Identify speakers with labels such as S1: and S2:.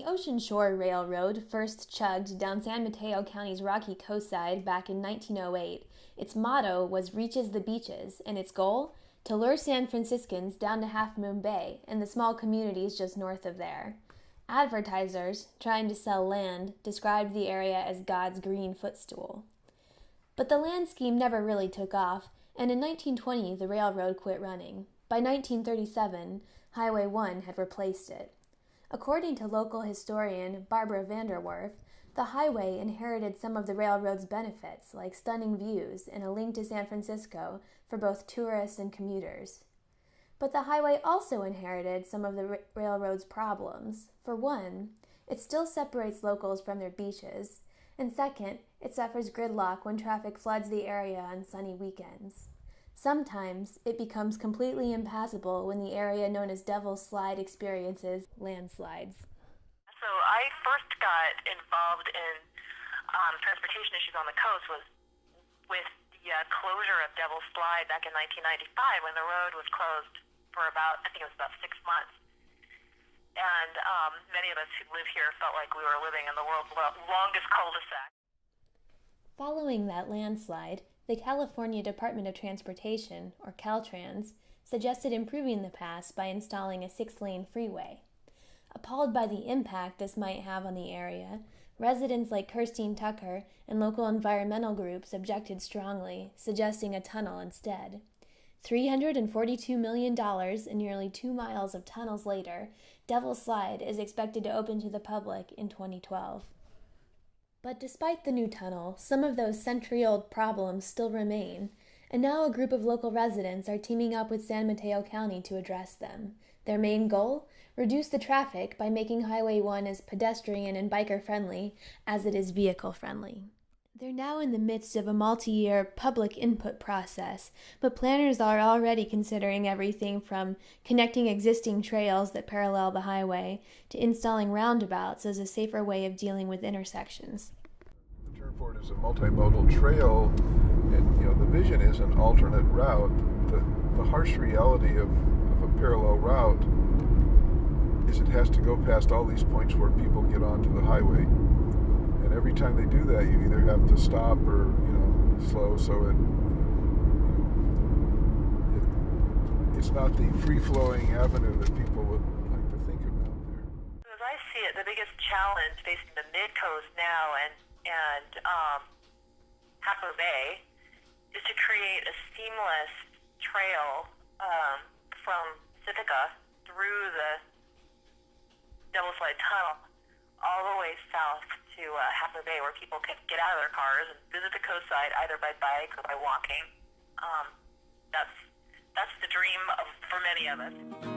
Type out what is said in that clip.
S1: Ocean Shore Railroad first chugged down San Mateo County's rocky coastside back in 1908, its motto was "Reaches the Beaches," and its goal? To lure San Franciscans down to Half Moon Bay and the small communities just north of there. Advertisers, trying to sell land, described the area as God's green footstool. But the land scheme never really took off, and in 1920 the railroad quit running. By 1937, Highway 1 had replaced it. According to local historian Barbara Vanderwerf, the highway inherited some of the railroad's benefits, like stunning views and a link to San Francisco for both tourists and commuters. But the highway also inherited some of the railroad's problems. For one, it still separates locals from their beaches, and second, it suffers gridlock when traffic floods the area on sunny weekends. Sometimes it becomes completely impassable when the area known as Devil's Slide experiences landslides.
S2: So I first got involved in transportation issues on the coast was with the closure of Devil's Slide back in 1995 when the road was closed for about 6 months. And many of us who live here felt like we were living in the world's longest cul-de-sac.
S1: Following that landslide, the California Department of Transportation, or Caltrans, suggested improving the pass by installing a 6-lane freeway. Appalled by the impact this might have on the area, residents like Kirstine Tucker and local environmental groups objected strongly, suggesting a tunnel instead. $342 million and nearly 2 miles of tunnels later, Devil's Slide is expected to open to the public in 2012. But despite the new tunnel, some of those century-old problems still remain, and now a group of local residents are teaming up with San Mateo County to address them. Their main goal? Reduce the traffic by making Highway 1 as pedestrian and biker-friendly as it is vehicle-friendly. They're now in the midst of a multi-year public input process, but planners are already considering everything from connecting existing trails that parallel the highway to installing roundabouts as a safer way of dealing with intersections.
S3: The turn for it is a multimodal trail, and the vision is an alternate route. The harsh reality of a parallel route is it has to go past all these points where people get onto the highway. And every time they do that, you either have to stop or, slow, so it's not the free-flowing avenue that people would like to think about there.
S2: As I see it, the biggest challenge facing the mid-coast now and Half Moon Bay is to create a seamless trail from Pacifica through the Devil's Slide Tunnel all the way south to Half Moon Bay, where people can get out of their cars and visit the coastside either by bike or by walking. That's the dream for many of us.